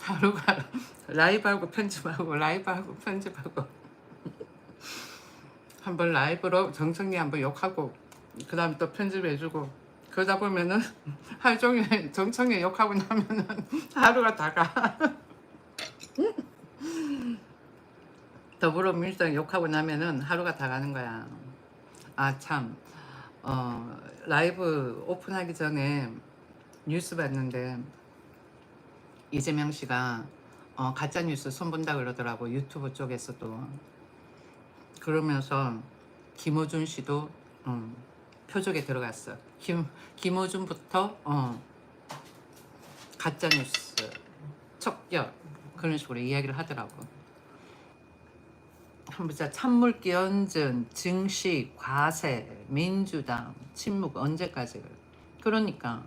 하루가 라이브하고 편집하고 라이브하고 편집하고 한번 라이브로 정청리 한번 욕하고 그 다음 또 편집해주고 그러다 보면은 하루 종일 정청리 욕하고 나면은 하루가 다가. 더불어민주당 욕하고 나면은 하루가 다 가는 거야. 아 참, 라이브 오픈하기 전에 뉴스 봤는데 이재명 씨가 가짜 뉴스 손본다 그러더라고, 유튜브 쪽에서도. 그러면서 김어준 씨도 표적에 들어갔어. 김어준부터 가짜 뉴스 척결 그런 식으로 이야기를 하더라고. 한번 보자. 찬물기 얹은 증시, 과세, 민주당, 침묵 언제까지. 그러니까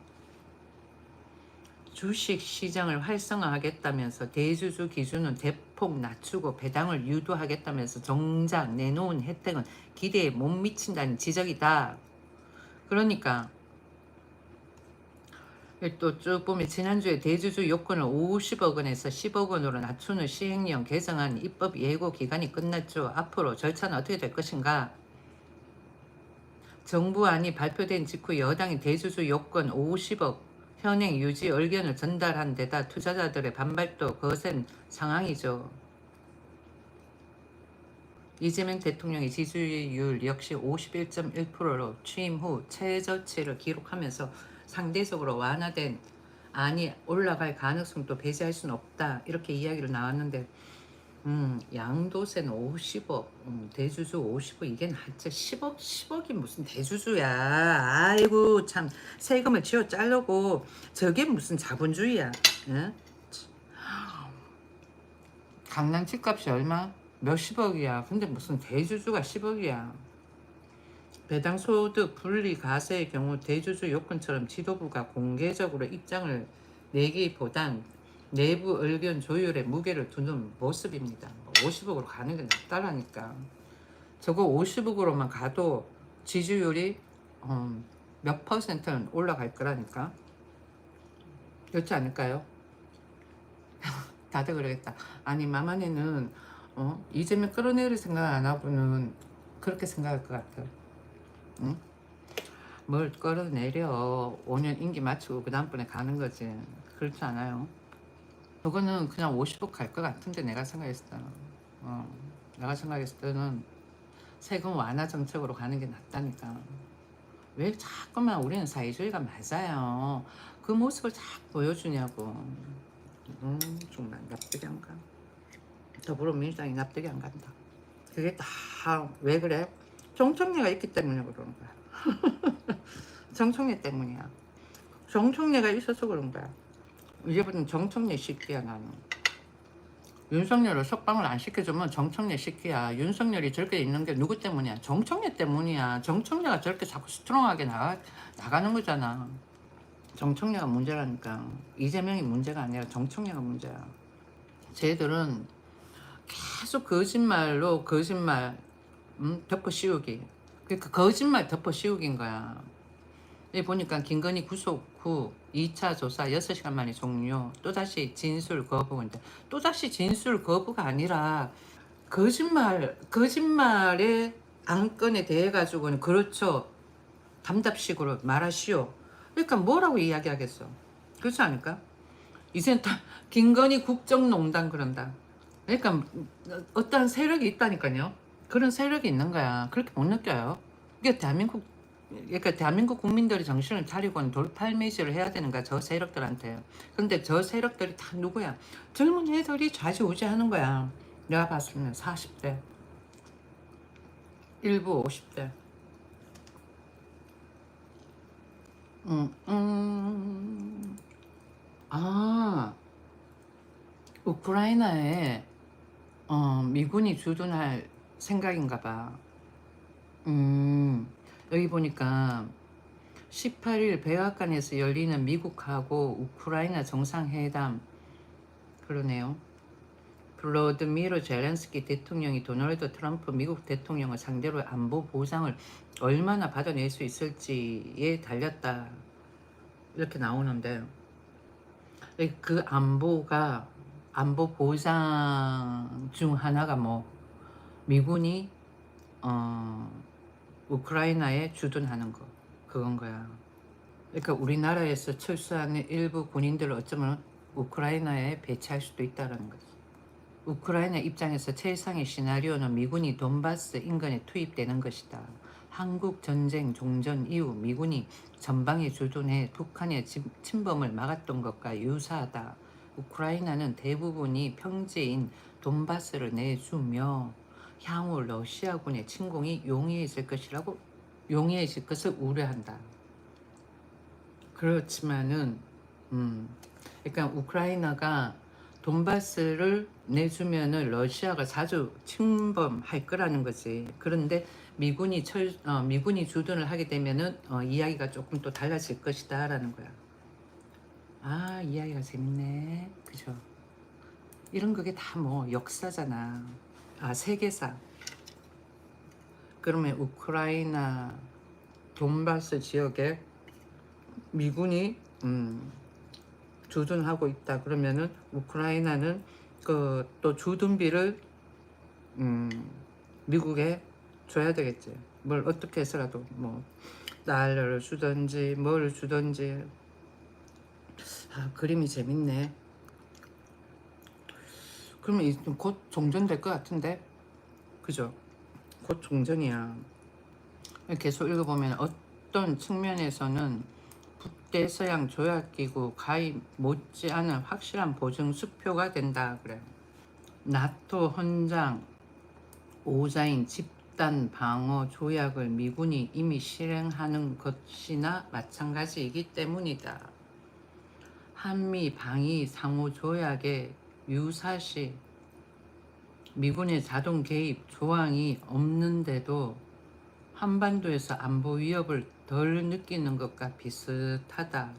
주식 시장을 활성화하겠다면서 대주주 기준은 대폭 낮추고 배당을 유도하겠다면서 정작 내놓은 혜택은 기대에 못 미친다는 지적이다. 그러니까 또 쭉 보면 지난주에 대주주 요건을 50억 원에서 10억 원으로 낮추는 시행령 개정안 입법 예고 기간이 끝났죠. 앞으로 절차는 어떻게 될 것인가? 정부안이 발표된 직후 여당이 대주주 요건 50억 현행 유지 의견을 전달한 데다 투자자들의 반발도 거센 상황이죠. 이재명 대통령의 지지율 역시 51.1%로 취임 후 최저치를 기록하면서 상대적으로 완화된 안이 올라갈 가능성도 배제할 수는 없다, 이렇게 이야기를 나왔는데 양도세는 50억, 대주주 50억, 이게 낫지. 10억이 무슨 대주주야. 아이고 참, 세금을 쥐어 짜려고 저게 무슨 자본주의야. 응? 강남 집값이 얼마? 몇십억이야. 근데 무슨 대주주가 10억이야. 배당소득 분리과세의 경우 대주주 요건처럼 지도부가 공개적으로 입장을 내기보단 내부 의견 조율에 무게를 두는 모습입니다. 50억으로 가는 게 낫다라니까. 저거 50억으로만 가도 지지율이 몇 퍼센트는 올라갈 거라니까. 그렇지 않을까요? 다들 그러겠다. 아니 마만이는 이재명 끌어내릴 생각 안 하고는 그렇게 생각할 것 같아. 응? 뭘 끌어내려. 5년 임기 마치고 그 다음번에 가는 거지. 그렇지 않아요? 저거는 그냥 50억 갈 것 같은데, 내가 생각했을 때는. 내가 생각했을 때는 세금 완화 정책으로 가는 게 낫다니까. 왜 자꾸만 우리는 사회주의가 맞아요. 그 모습을 자꾸 보여주냐고. 정말 납득이 안 가. 더불어민주당이 납득이 안 간다. 그게 다 왜 그래? 정청래가 있기 때문에 그러는 거야. 정청래 때문이야. 정청래가 있어서 그런 거야. 이제부터는 정청래 시키야 나는. 윤석열을 석방을 안 시켜주면 정청래 시키야. 윤석열이 저렇게 있는 게 누구 때문이야? 정청래 때문이야. 정청래가 저렇게 자꾸 스트롱하게 나가는 거잖아. 정청래가 문제라니까. 이재명이 문제가 아니라 정청래가 문제야. 쟤들은 계속 거짓말로 거짓말 덮어 씌우기. 그러니까 거짓말 덮어 씌우기인 거야. 여기 보니까 김건희 구속 후 2차 조사 6시간 만에 종료. 또다시 진술 거부인데, 또다시 진술 거부가 아니라 거짓말의 안건에 대해 가지고는 그렇죠, 담답식으로 말하시오. 그러니까 뭐라고 이야기하겠어. 그렇지 않을까? 이젠 다 김건희 국정농단 그런다. 그러니까 어떤 세력이 있다니까요. 그런 세력이 있는 거야. 그렇게 못 느껴요. 이게 그러니까 대한민국 국민들이 정신을 차리고는 돌팔매질을 해야 되는 거야, 저 세력들한테. 근데 저 세력들이 다 누구야? 젊은 애들이 좌지우지하는 거야. 내가 봤을 때는 40대, 일부 50대. 아, 우크라이나에 미군이 주둔할 생각인가 봐. 여기 보니까 18일 백악관에서 열리는 미국하고 우크라이나 정상회담, 그러네요. 블로드미르 젤렌스키 대통령이 도널드 트럼프 미국 대통령을 상대로 안보 보장을 얼마나 받아낼 수 있을지에 달렸다, 이렇게 나오는데, 그 안보가 안보 보장 중 하나가 뭐 미군이 어, 우크라이나에 주둔하는 거 그건 거야. 그러니까 우리나라에서 철수하는 일부 군인들을 어쩌면 우크라이나에 배치할 수도 있다는 거지. 우크라이나 입장에서 최상의 시나리오는 미군이 돈바스 인근에 투입되는 것이다. 한국 전쟁 종전 이후 미군이 전방에 주둔해 북한의 침범을 막았던 것과 유사하다. 우크라이나는 대부분이 평지인 돈바스를 내주며 향후 러시아군의 침공이 용이해질 것을 우려한다. 그렇지만은 그러니까 우크라이나가 돈바스를 내주면은 러시아가 자주 침범할 거라는 거지. 그런데 미군이 주둔을 하게 되면은 이야기가 조금 또 달라질 것이다라는 거야. 아, 이야기가 재밌네. 그죠? 이런 그게 다 뭐 역사잖아. 아, 세계사. 그러면 우크라이나 돈바스 지역에 미군이 주둔하고 있다. 그러면은 우크라이나는 그 또 주둔비를 미국에 줘야 되겠지. 뭘 어떻게 해서라도 뭐 달러를 주든지 뭘 주든지. 아, 그림이 재밌네. 그러면 곧 종전될 것 같은데, 그죠? 곧 종전이야. 계속 읽어보면 어떤 측면에서는 북대서양 조약기구 가입 못지않은 확실한 보증 수표가 된다 그래. 나토 헌장 5자인 집단 방어 조약을 미군이 이미 실행하는 것이나 마찬가지이기 때문이다. 한미 방위 상호 조약에 유사시 미군의 자동 개입 조항이 없는데도 한반도에서 안보 위협을 덜 느끼는 것과 비슷하다.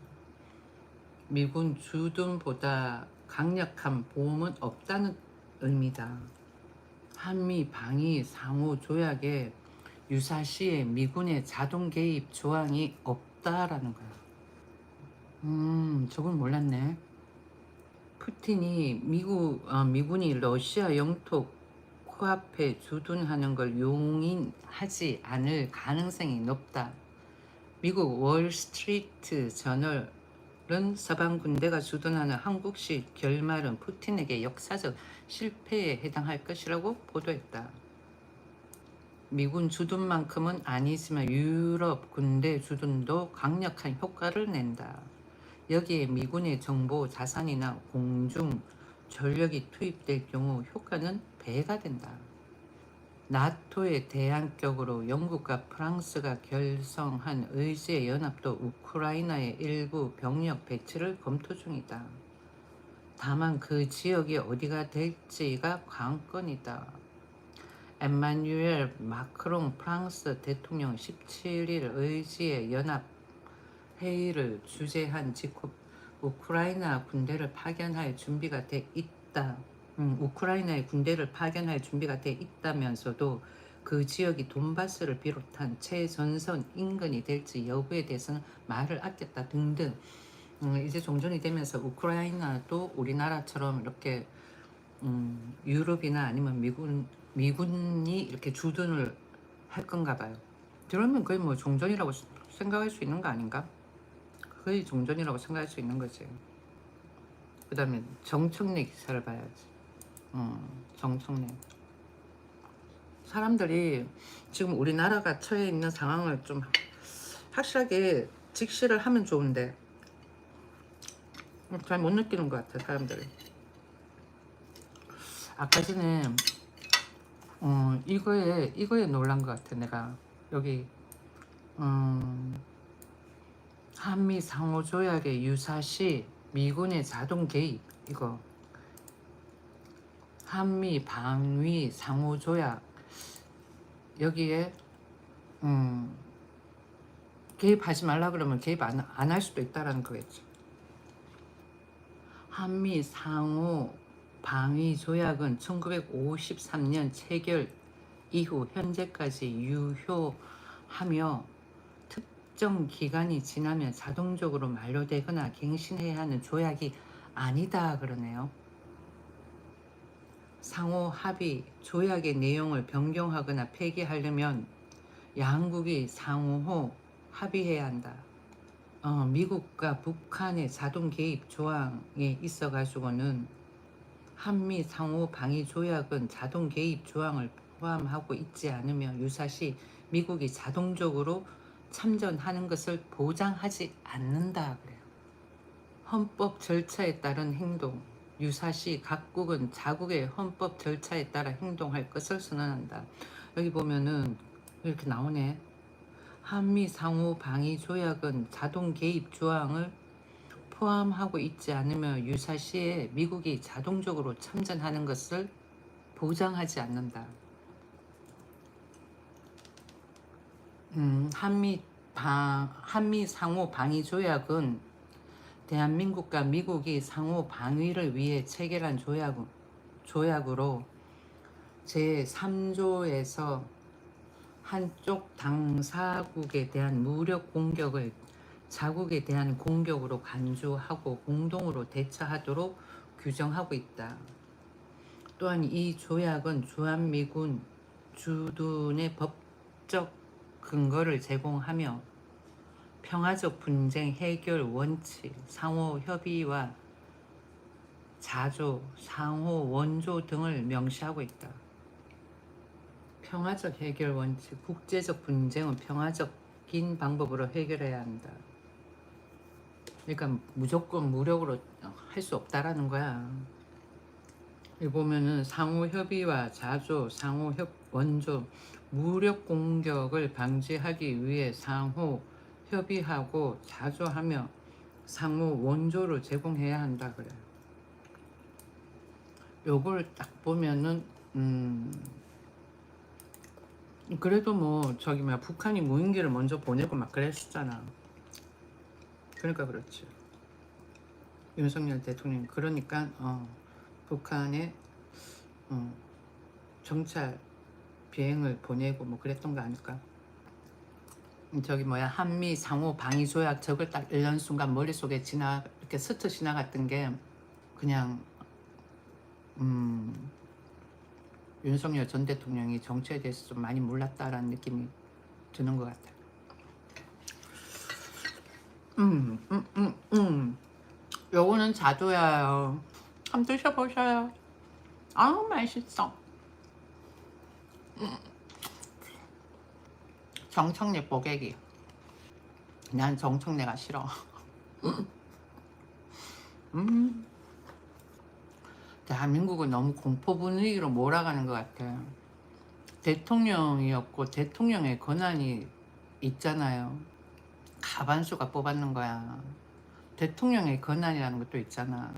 미군 주둔보다 강력한 보험은 없다는 의미다. 한미 방위 상호 조약에 유사시에 미군의 자동 개입 조항이 없다라는 거야. 저걸 몰랐네. 푸틴이 미군이 러시아 영토 코앞에 주둔하는 걸 용인하지 않을 가능성이 높다. 미국 월스트리트 저널은 서방 군대가 주둔하는 한국식 결말은 푸틴에게 역사적 실패에 해당할 것이라고 보도했다. 미군 주둔만큼은 아니지만 유럽 군대 주둔도 강력한 효과를 낸다. 여기에 미군의 정보 자산이나 공중 전력이 투입될 경우 효과는 배가 된다. 나토의 대안격으로 영국과 프랑스가 결성한 의지의 연합도 우크라이나의 일부 병력 배치를 검토 중이다. 다만 그 지역이 어디가 될지가 관건이다. 엠마뉴엘 마크롱 프랑스 대통령 17일 의지의 연합 회의를 주재한 직후 우크라이나 군대를 파견할 준비가 돼 있다. 우크라이나의 군대를 파견할 준비가 돼 있다면서도 그 지역이 돈바스를 비롯한 최전선 인근이 될지 여부에 대해서는 말을 아꼈다 등등. 이제 종전이 되면서 우크라이나도 우리나라처럼 이렇게 유럽이나 아니면 미군이 이렇게 주둔을 할 건가 봐요. 그러면 거의 뭐 종전이라고 생각할 수 있는 거 아닌가? 거의 종전이라고 생각할 수 있는 거지. 그 다음에 정청래 기사를 봐야지. 정청래. 사람들이 지금 우리나라가 처해 있는 상황을 좀 확실하게 직시를 하면 좋은데 잘 못 느끼는 것 같아, 사람들이. 아까 전에 이거에 놀란 것 같아. 내가 여기 한미 상호 조약의 유사시 미군의 자동 개입, 이거 한미 방위 상호 조약 여기에 개입하지 말라 그러면 개입 안 할 수도 있다라는 거겠지. 한미 상호 방위 조약은 1953년 체결 이후 현재까지 유효하며 특정 기간이 지나면 자동적으로 만료되거나 갱신해야 하는 조약이 아니다 그러네요. 상호 합의 조약의 내용을 변경하거나 폐기하려면 양국이 상호 합의해야 한다. 미국과 북한의 자동 개입 조항에 있어 가지고는 한미 상호 방위 조약은 자동 개입 조항을 포함하고 있지 않으며 유사시 미국이 자동적으로 참전하는 것을 보장하지 않는다 그래요. 헌법 절차에 따른 행동, 유사시 각국은 자국의 헌법 절차에 따라 행동할 것을 선언한다. 여기 보면은 이렇게 나오네. 한미 상호 방위 조약은 자동 개입 조항을 포함하고 있지 않으며 유사시에 미국이 자동적으로 참전하는 것을 보장하지 않는다. 한미 상호 방위 조약은 대한민국과 미국이 상호 방위를 위해 체결한 조약으로 제3조에서 한쪽 당사국에 대한 무력 공격을 자국에 대한 공격으로 간주하고 공동으로 대처하도록 규정하고 있다. 또한 이 조약은 주한미군 주둔의 법적 근거를 제공하며 평화적 분쟁 해결 원칙, 상호 협의와 자조, 상호 원조 등을 명시하고 있다. 평화적 해결 원칙, 국제적 분쟁은 평화적인 방법으로 해결해야 한다. 그러니까 무조건 무력으로 할 수 없다라는 거야. 여기 보면은 상호 협의와 자조, 상호 원조, 무력 공격을 방지하기 위해 상호 협의하고 자조하며 상호 원조를 제공해야 한다 그래. 요걸 딱 보면은 그래도 뭐 저기 막 북한이 무인기를 먼저 보내고 막 그랬었잖아. 그러니까 그렇지. 윤석열 대통령 그러니까 북한에 정찰 비행을 보내고 뭐 그랬던 거 아닐까? 저기 뭐야 한미 상호 방위 조약 저걸 딱 읽는 순간 머릿속에 이렇게 스쳐 지나갔던 게 그냥 윤석열 전 대통령이 정치에 대해서 좀 많이 몰랐다라는 느낌이 드는 것 같아. 요거는 자두야요. 한번 드셔보셔요. 아우 맛있어. 정청래 뽀개기. 난 정청래가 싫어. 대한민국은 너무 공포 분위기로 몰아가는 것 같아. 대통령이었고 대통령의 권한이 있잖아요. 가반수가 뽑았는 거야. 대통령의 권한이라는 것도 있잖아.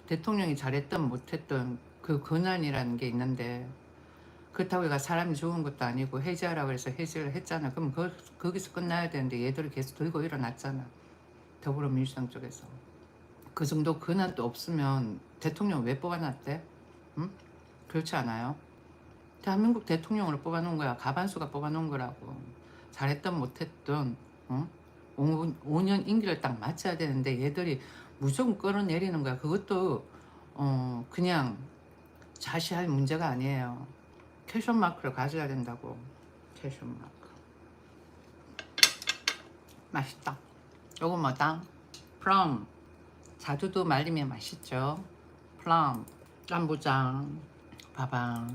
대통령이 잘했든 못했든 그 권한이라는 게 있는데 그렇다고 얘가 사람이 죽은 것도 아니고 해지하라고 해서 해지를 했잖아. 그럼 거기서 끝나야 되는데 얘들이 계속 들고 일어났잖아. 더불어민주당 쪽에서. 그 정도 권한도 없으면 대통령 왜 뽑아놨대? 응? 그렇지 않아요? 대한민국 대통령으로 뽑아놓은 거야. 가반수가 뽑아놓은 거라고. 잘했든 못했든 5년 임기를 딱 마쳐야 되는데 얘들이 무조건 끌어내리는 거야. 그것도 그냥 자시할 문제가 아니에요. 캐션 마크를 가져야 된다고. 캐션 마크. 맛있다. 요거 뭐다? 플럼. 자두도 말리면 맛있죠. 플럼. 깐부장. 봐봐.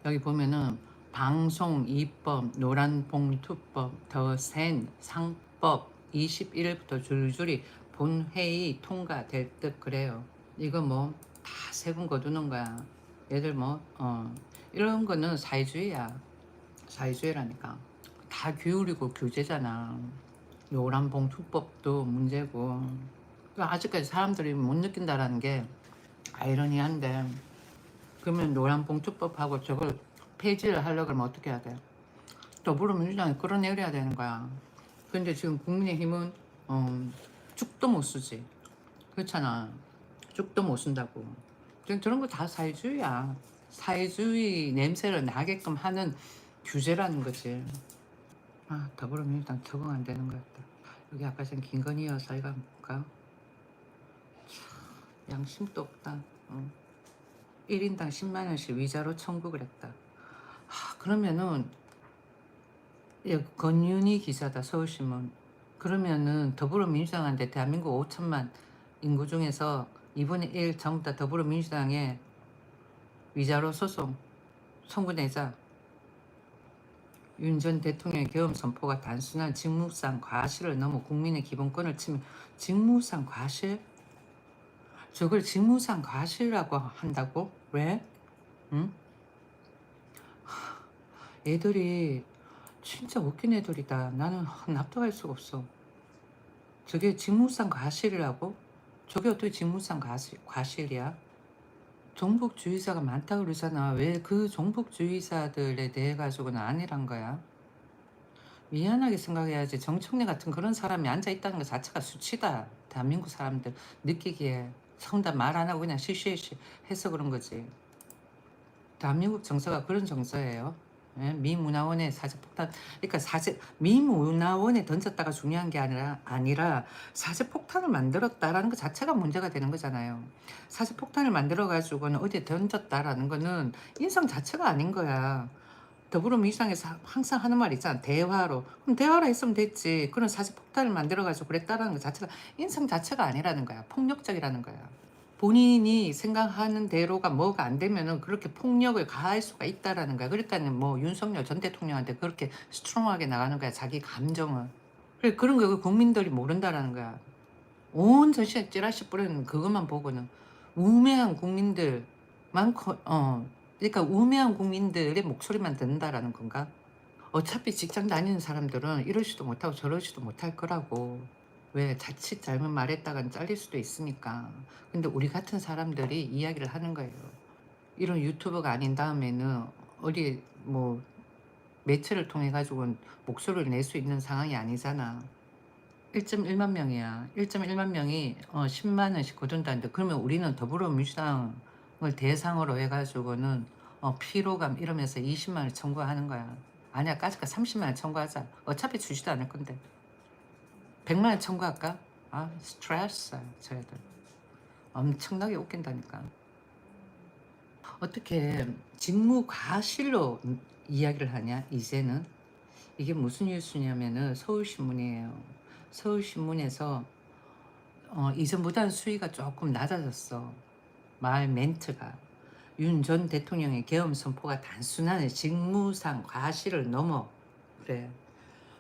여기 보면은 방송 2법, 노란봉투법, 더센 상법 21일부터 줄줄이 본회의 통과될 듯 그래요. 이거 뭐 다 세금 거두는 거야. 얘들 뭐 이런 거는 사회주의야. 사회주의라니까. 다 기울이고 규제잖아. 노란봉투법도 문제고. 아직까지 사람들이 못 느낀다라는 게 아이러니한데 그러면 노란봉투법하고 저걸 폐지를 하려고 하면 어떻게 해야 돼? 더불어민주당이 끌어내려야 되는 거야. 근데 지금 국민의힘은 죽도 못 쓰지. 그렇잖아. 죽도 못 쓴다고. 저런 거 다 사회주의야. 사회주의 냄새를 나게끔 하는 규제라는 거지. 아, 더불어민주당 적응 안 되는 것 같다. 여기 아까 전 김건희 여사가 볼까? 양심도 없다. 1인당 10만원씩 위자료 청구를 했다. 그러면은 권윤희 기자다, 서울신문. 그러면은 더불어민주당한테 대한민국 5천만 인구 중에서 2분의 1 전부 다 더불어민주당에 위자료 소송 청구내자. 윤 전 대통령의 계엄 선포가 단순한 직무상 과실을 넘어 국민의 기본권을 침해. 직무상 과실? 저걸 직무상 과실이라고 한다고? 왜? 응? 애들이 진짜 웃긴 애들이다. 나는 납득할 수가 없어. 저게 직무상 과실이라고? 저게 어떻게 직무상 과실이야? 종북주의자가 많다 그러잖아. 왜 그 종북주의자들에 대해 가지고는 아니란 거야? 미안하게 생각해야지. 정청래 같은 그런 사람이 앉아있다는 것 자체가 수치다. 대한민국 사람들 느끼기에. 성담 말 안 하고 그냥 시시시 해서 그런 거지. 대한민국 정서가 그런 정서예요. 예? 미 문화원에 사제폭탄, 그러니까 미 문화원에 던졌다가 중요한 게 아니라 사제폭탄을 만들었다라는 것 자체가 문제가 되는 거잖아요. 사제폭탄을 만들어가지고는 어디에 던졌다라는 거는 인성 자체가 아닌 거야. 더불어민주당에서 항상 하는 말 있잖아. 대화로. 그럼 대화로 했으면 됐지. 그런 사제폭탄을 만들어가지고 그랬다라는 것 자체가 인성 자체가 아니라는 거야. 폭력적이라는 거야. 본인이 생각하는 대로가 뭐가 안 되면은 그렇게 폭력을 가할 수가 있다라는 거야. 그러니까는 뭐 윤석열 전 대통령한테 그렇게 스트롱하게 나가는 거야. 자기 감정을. 그래, 그런 거 국민들이 모른다라는 거야. 온 전시에 찌라시 뿌리는 그것만 보고는 우매한 국민들만 그러니까 우매한 국민들의 목소리만 듣는다라는 건가? 어차피 직장 다니는 사람들은 이러지도 못하고 저러지도 못할 거라고. 왜 자칫 잘못 말했다간 잘릴 수도 있으니까. 근데 우리 같은 사람들이 이야기를 하는 거예요. 이런 유튜버가 아닌 다음에는 어디 뭐 매체를 통해 가지고 목소리를 낼 수 있는 상황이 아니잖아. 1.1만 명이야. 1.1만 명이 10만 원씩 거둔다는데, 그러면 우리는 더불어민주당을 대상으로 해가지고는 피로감 이러면서 20만 원 청구하는 거야. 아니야, 까짓거 30만 원 청구하자. 어차피 주지도 않을 건데. 100만 원 청구할까? 스트레스 저희들. 엄청나게 웃긴다니까. 어떻게 직무 과실로 이야기를 하냐 이제는. 이게 무슨 뉴스냐면은 서울신문이에요. 서울신문에서 이전보다는 수위가 조금 낮아졌어. 말 멘트가. 윤 전 대통령의 계엄 선포가 단순한 직무상 과실을 넘어, 그래,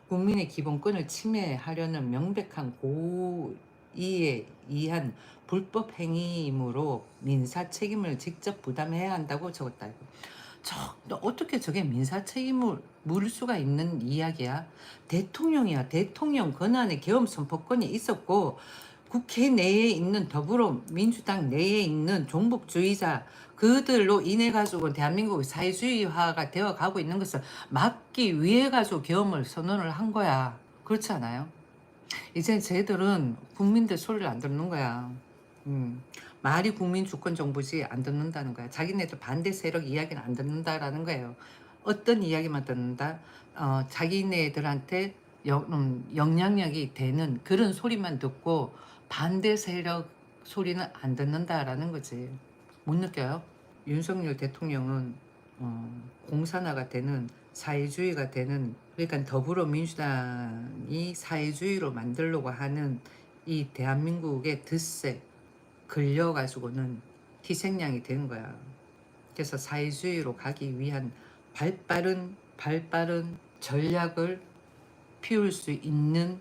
국민의 기본권을 침해하려는 명백한 고의에 의한 불법 행위이므로 민사 책임을 직접 부담해야 한다고 적었다. 어떻게 저게 민사 책임을 물을 수가 있는 이야기야? 대통령이야. 대통령 권한의 계엄 선포권이 있었고, 국회 내에 있는 더불어민주당 내에 있는 종북주의자 그들로 인해 가지고 대한민국의 사회주의화가 되어 가고 있는 것을 막기 위해 가지고 계엄을 선언을 한 거야. 그렇지 않아요? 이제 쟤들은 국민들 소리를 안 듣는 거야. 말이 국민 주권 정부지 안 듣는다는 거야. 자기네들 반대 세력 이야기는 안 듣는다라는 거예요. 어떤 이야기만 듣는다? 자기네들한테 영향력이 되는 그런 소리만 듣고 반대 세력 소리는 안 듣는다라는 거지. 못 느껴요? 윤석열 대통령은 공산화가 되는, 사회주의가 되는, 그러니까 더불어민주당이 사회주의로 만들려고 하는 이 대한민국의 덫에 걸려가지고는 희생양이 되는 거야. 그래서 사회주의로 가기 위한 발빠른 전략을 피울 수 있는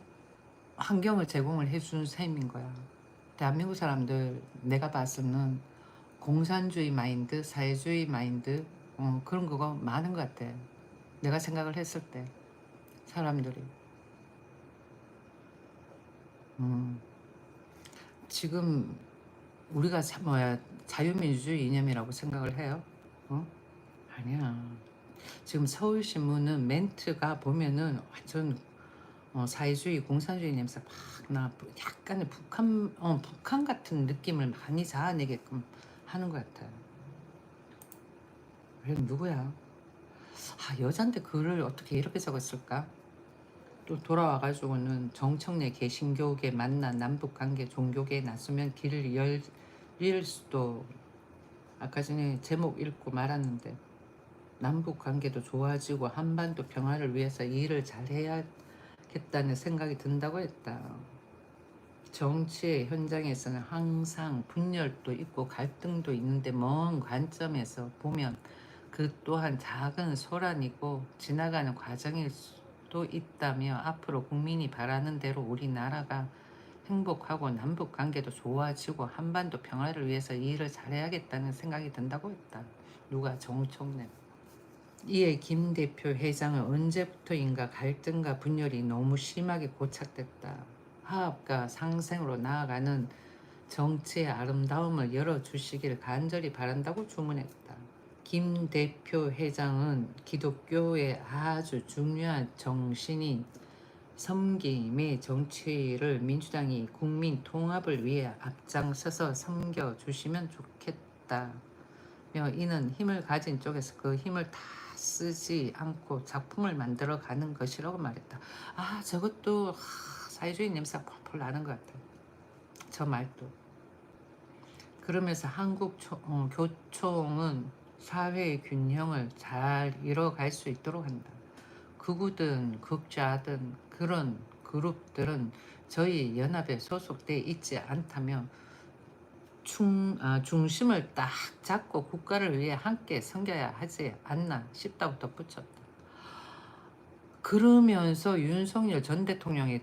환경을 제공을 해주는 셈인 거야. 대한민국 사람들 내가 봐서는 공산주의 마인드, 사회주의 마인드, 그런 거가 많은 것 같아. 내가 생각을 했을 때 사람들이 지금 우리가 자유민주주의 이념이라고 생각을 해요? 아니야. 지금 서울신문은 멘트가 보면은 완전 사회주의, 공산주의 냄새 막 나. 약간의 북한 같은 느낌을 많이 자아내게끔 하는 것 같아요. 그래, 누구야? 여잔데 글을 어떻게 이렇게 적었을까? 또 돌아와가지고는 정청래 개신교계 만나 남북관계 종교계에 나서면 길을 열릴 수도 아까 전에 제목 읽고 말았는데 남북 관계도 좋아지고 한반도 평화를 위해서 일을 잘해야겠다는 생각이 든다고 했다. 정치의 현장에서는 항상 분열도 있고 갈등도 있는데 먼 관점에서 보면 그 또한 작은 소란이고 지나가는 과정일 수도 있다며 앞으로 국민이 바라는 대로 우리나라가 행복하고 남북 관계도 좋아지고 한반도 평화를 위해서 일을 잘해야겠다는 생각이 든다고 했다. 누가? 정청래. 이에 김 대표 회장은 언제부터인가 갈등과 분열이 너무 심하게 고착됐다. 화합과 상생으로 나아가는 정치의 아름다움을 열어주시기를 간절히 바란다고 주문했다. 김 대표 회장은 기독교의 아주 중요한 정신인 섬김의 정치를 민주당이 국민 통합을 위해 앞장서서 섬겨주시면 좋겠다. 이는 힘을 가진 쪽에서 그 힘을 다 쓰지 않고 작품을 만들어 가는 것이라고 말했다. 아, 저것도 사회주의 냄새가 펄펄 나는 것 같아. 저 말도. 그러면서 한국 교총은 사회의 균형을 잘 이뤄갈 수 있도록 한다. 극우든 극좌든 그런 그룹들은 저희 연합에 소속돼 있지 않다며 중심을 딱 잡고 국가를 위해 함께 섬겨야 하지 않나 싶다고 덧붙였다. 그러면서 윤석열 전 대통령이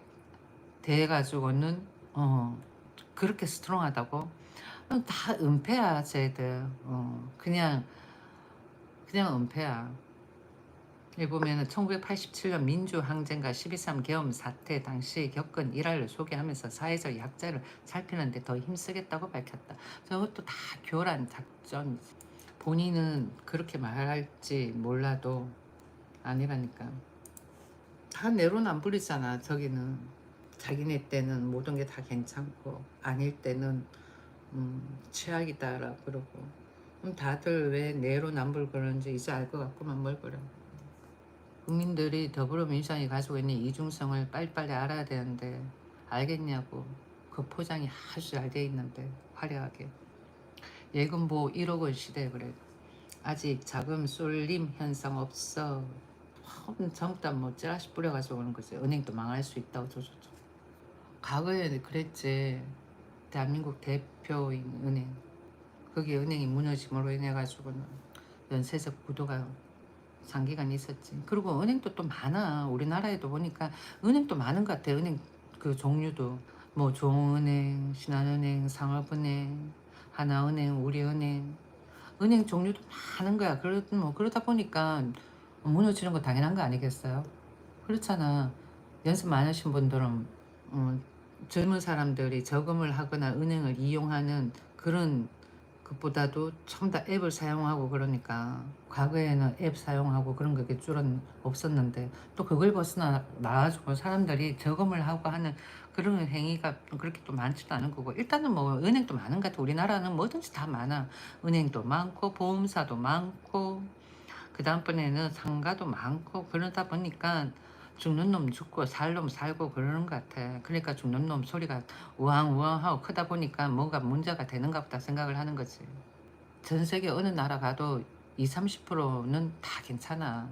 돼가지고는 그렇게 스트롱하다고? 다 은폐야 쟤들. 그냥 은폐야. 여기 보면은 1987년 민주항쟁과 12.3 계엄 사태 당시 겪은 일화를 소개하면서 사회적 약자를 살피는 데 더 힘쓰겠다고 밝혔다. 저것도 다 교란 작전이지. 본인은 그렇게 말할지 몰라도 아니라니까. 다 내로남불이잖아. 저기는 자기네 때는 모든 게 다 괜찮고 아닐 때는 최악이다라고 그러고. 다들 왜 내로남불 그러는지 이제 알 것 같구만. 뭘 그래. 국민들이 더불어민주당이 가지고 있는 이중성을 빨리빨리 알아야 되는데 알겠냐고. 그 포장이 아주 잘 돼 있는데 화려하게. 예금보호 1억 원 시대에 그래. 아직 자금 쏠림 현상 없어. 전부 다뭐 찌라시 뿌려가지고 오는 거지. 은행도 망할 수 있다고 저저저. 과거에 그랬지. 대한민국 대표인 은행. 거기 은행이 무너짐으로 인해 가지고는 연쇄적 부도가 장기간 있었지. 그리고 은행도 또 많아. 우리나라에도 보니까 은행도 많은 것 같아. 은행 그 종류도 뭐 종은행, 신한은행, 상업은행, 하나은행, 우리은행, 은행 종류도 많은 거야. 그러다 보니까 무너지는 거 당연한 거 아니겠어요? 그렇잖아. 연세 많으신 분들은 젊은 사람들이 저금을 하거나 은행을 이용하는 그런 그보다도 전부 다 앱을 사용하고 그러니까 과거에는 앱 사용하고 그런 게 줄은 없었는데 또 그걸 벗어나 나가지고 사람들이 저금을 하고 하는 그런 행위가 그렇게 또 많지도 않은 거고 일단은 뭐 은행도 많은 것 같아. 우리나라는 뭐든지 다 많아. 은행도 많고 보험사도 많고 그 다음번에는 상가도 많고 그러다 보니까 죽는 놈 죽고 살 놈 살고 그러는 것 같아. 그러니까 죽는 놈 소리가 우왕우왕하고 크다 보니까 뭔가 문제가 되는가 보다 생각을 하는 거지. 전 세계 어느 나라 가도 20, 30%는 다 괜찮아.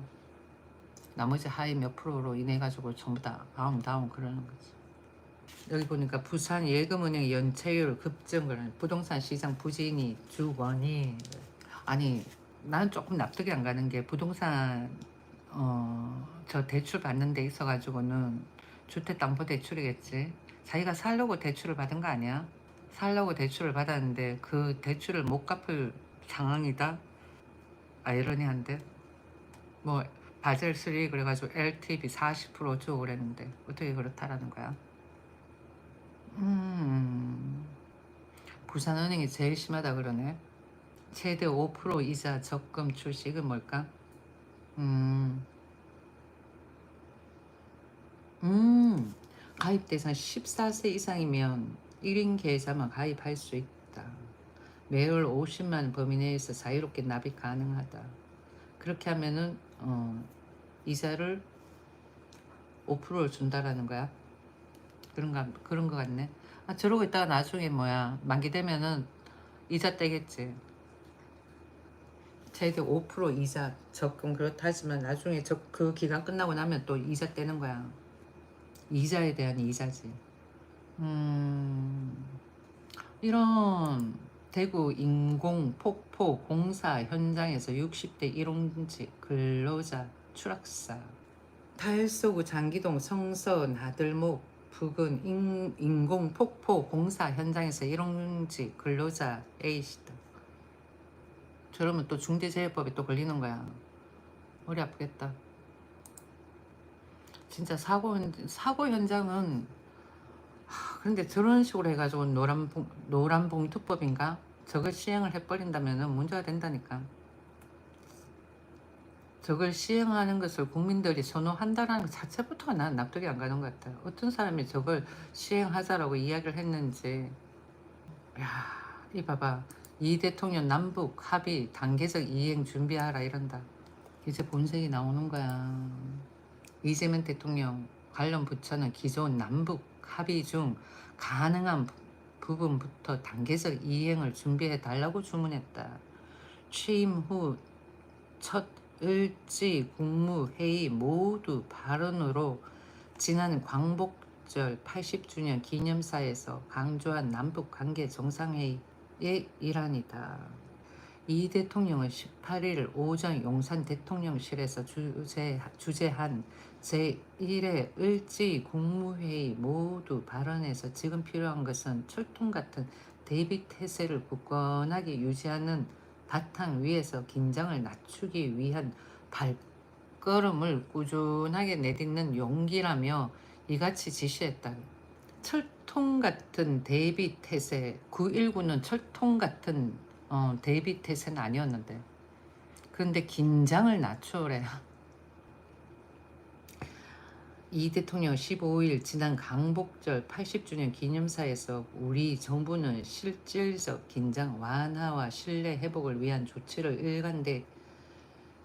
나머지 하위 몇 프로로 인해 가지고 전부 다 다운 그러는 거지. 여기 보니까 부산 예금은행 연체율 급증 그러는 부동산 시장 부진이 주 원인. 아니 나는 조금 납득이 안 가는 게 부동산 저 대출 받는 데 있어 가지고는 주택담보대출이겠지. 자기가 살려고 대출을 받은 거 아니야? 살려고 대출을 받았는데 그 대출을 못 갚을 상황이다. 아이러니한데 뭐 바젤 3 그래가지고 LTV 40% 주고 그랬는데 어떻게 그렇다라는 거야? 부산은행이 제일 심하다 그러네. 최대 5% 이자 적금 출시가 뭘까? 음, 가입 대상 14세 이상이면 1인 계좌만 가입할 수 있다. 매월 50만 범위 내에서 자유롭게 납입 가능하다. 그렇게 하면은 이자를 5%를 준다라는 거야. 그런 거 같네. 아, 저러고 있다가 나중에 뭐야 만기 되면은 이자 떼겠지. 최대 5% 이자 적금 그렇다지만 나중에 그 기간 끝나고 나면 또 이자 떼는 거야. 이자에 대한 이자지. 이런 대구 인공 폭포 공사 현장에서 60대 일용직 근로자 추락사. 달서구 장기동 성서 나들목 부근 인공 폭포 공사 현장에서 일용직 근로자 A씨다. 저러면 또 중대재해법에 또 걸리는 거야. 머리 아프겠다. 진짜 사고 현장은 근데 저런 식으로 해가지고 노란봉투법인가? 저걸 시행을 해버린다면 문제가 된다니까. 저걸 시행하는 것을 국민들이 선호한다는 것 자체부터가 난 납득이 안 가는 것 같아요. 어떤 사람이 저걸 시행하자라고 이야기를 했는지. 야, 이 봐봐. 이 대통령 남북 합의 단계적 이행 준비하라 이런다. 이제 본색이 나오는 거야. 이재명 대통령 관련 부처는 기존 남북 합의 중 가능한 부분부터 단계적 이행을 준비해 달라고 주문했다. 취임 후 첫 일지 국무회의 모두 발언으로 지난 광복절 80주년 기념사에서 강조한 남북관계 정상회의의 일환이다. 이 대통령은 18일 오전 용산 대통령실에서 주재한 제1회 을지 국무회의 모두 발언에서 지금 필요한 것은 철통 같은 대비 태세를 굳건하게 유지하는 바탕 위에서 긴장을 낮추기 위한 발걸음을 꾸준하게 내딛는 용기라며 이같이 지시했다. 철통 같은 대비 태세, 9.19는 철통 같은 대비 태세는 아니었는데 그런데 긴장을 낮추래. 이 대통령 15일 지난 강복절 80주년 기념사에서 우리 정부는 실질적 긴장 완화와 신뢰 회복을 위한 조치를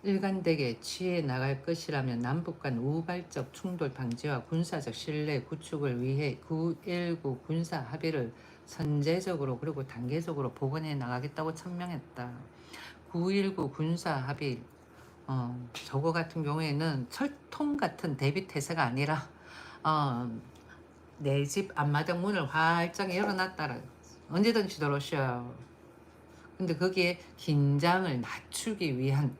일관되게 취해 나갈 것이라며 남북 간 우발적 충돌 방지와 군사적 신뢰 구축을 위해 9.19 군사 합의를 선제적으로 그리고 단계적으로 복원해 나가겠다고 천명했다. 9.19 군사 합의 저거 같은 경우에는 철통 같은 대비 태세가 아니라 내 집 앞마당 문을 활짝 열어놨다라 언제든지 들어오셔요. 근데 거기에 긴장을 낮추기 위한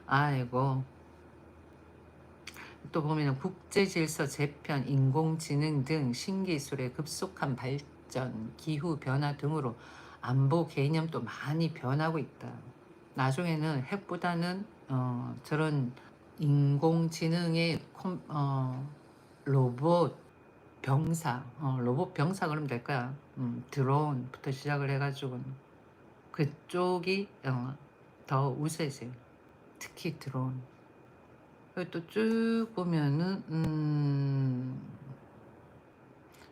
아이고 또 보면 국제질서 재편, 인공지능 등 신기술의 급속한 발전, 기후변화 등으로 안보 개념도 많이 변하고 있다. 나중에는 핵보다는 저런 인공지능의 로봇 병사 그러면 될 거야. 드론부터 시작을 해가지고 그쪽이 더 우세지. 특히 드론. 또 쭉 보면은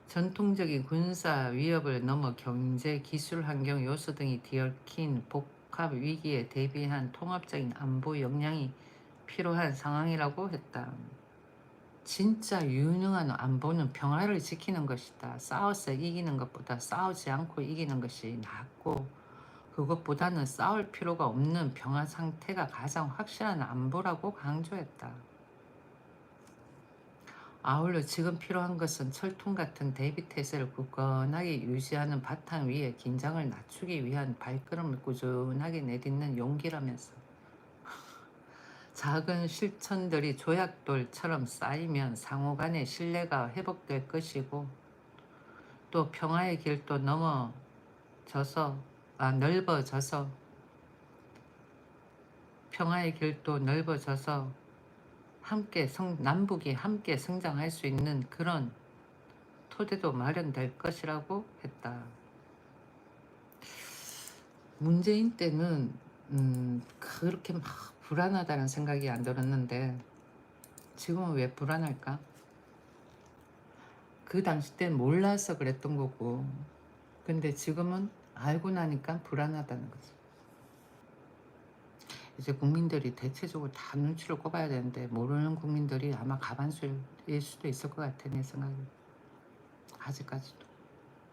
전통적인 군사 위협을 넘어 경제, 기술, 환경 요소 등이 뒤얽힌 복합 위기에 대비한 통합적인 안보 역량이 필요한 상황이라고 했다. 진짜 유능한 안보는 평화를 지키는 것이다. 싸워서 이기는 것보다 싸우지 않고 이기는 것이 낫고 그것보다는 싸울 필요가 없는 평화 상태가 가장 확실한 안보라고 강조했다. 아울러 지금 필요한 것은 철통 같은 대비 태세를 굳건하게 유지하는 바탕 위에 긴장을 낮추기 위한 발걸음을 꾸준하게 내딛는 용기라면서 작은 실천들이 조약돌처럼 쌓이면 상호 간의 신뢰가 회복될 것이고 또 평화의 길도 넓어져서 평화의 길도 넓어져서 남북이 함께 성장할 수 있는 그런 토대도 마련될 것이라고 했다. 문재인 때는 그렇게 막 불안하다는 생각이 안 들었는데 지금은 왜 불안할까? 그 당시 땐 몰라서 그랬던 거고 근데 지금은 알고 나니까 불안하다는 거지. 이제 국민들이 대체적으로 다 눈치를 꼽아야 되는데 모르는 국민들이 아마 가반수일 수도 있을 것 같아 내 생각에 아직까지도.